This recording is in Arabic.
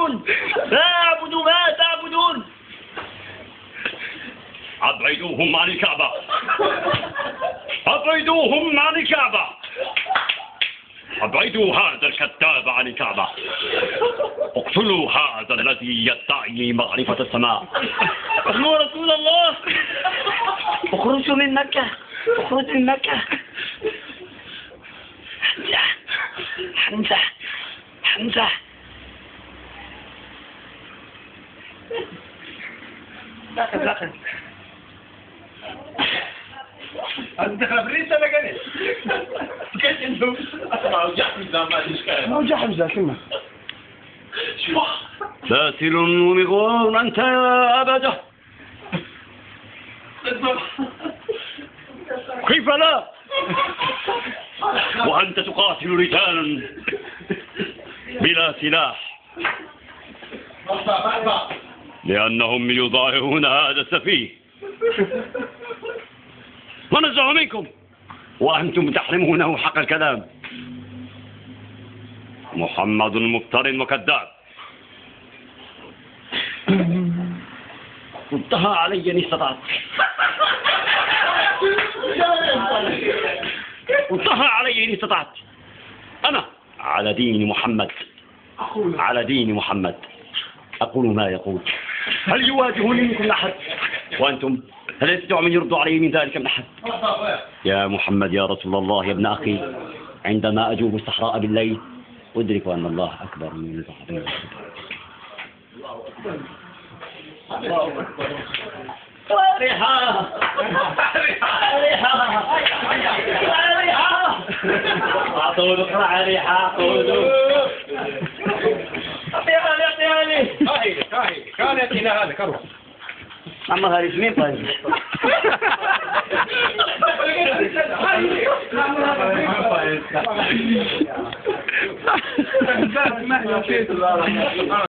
تعبدون؟ لا أعبد ما تعبدون. أبعدوهم عن الكعبة، أبعدوهم عن الكعبة، أبعدوا هذا الكذاب عن الكعبة، اقتلوا هذا الذي يدعي معرفة السماء. يا رسول الله، اخرجوا من مكة، اخرجوا من مكة. حمزة حمزة حمزة انت خبريت انا قلت كيف انتم موجع حمزه ما اشكال موجع حمزه كلمه باسل ومغوار انت يا ابدا. كيف لا وانت تقاتل رجالا بلا سلاح لانهم يضاهئون هذا السفيه ونزعوا منكم وأنتم تحرمونه حق الكلام. محمد مفتر وكذاب. ردها علي إن استطعت، ردها علي إن استطعت. أنا على دين محمد، على دين محمد أقول ما يقول. هل يواجهني منكم أحد؟ وأنتم هل يستطيع من يرد علي من ذلك من أحد؟ يا محمد يا رسول الله يا ابن أخي، عندما أجوب الصحراء بالليل أدرك أن الله أكبر من البحر. ريحة ريحة ريحة أعطوا اقرأ ريحة أعطوا كان يأتينا هذا كروه أما غريب مين طيب؟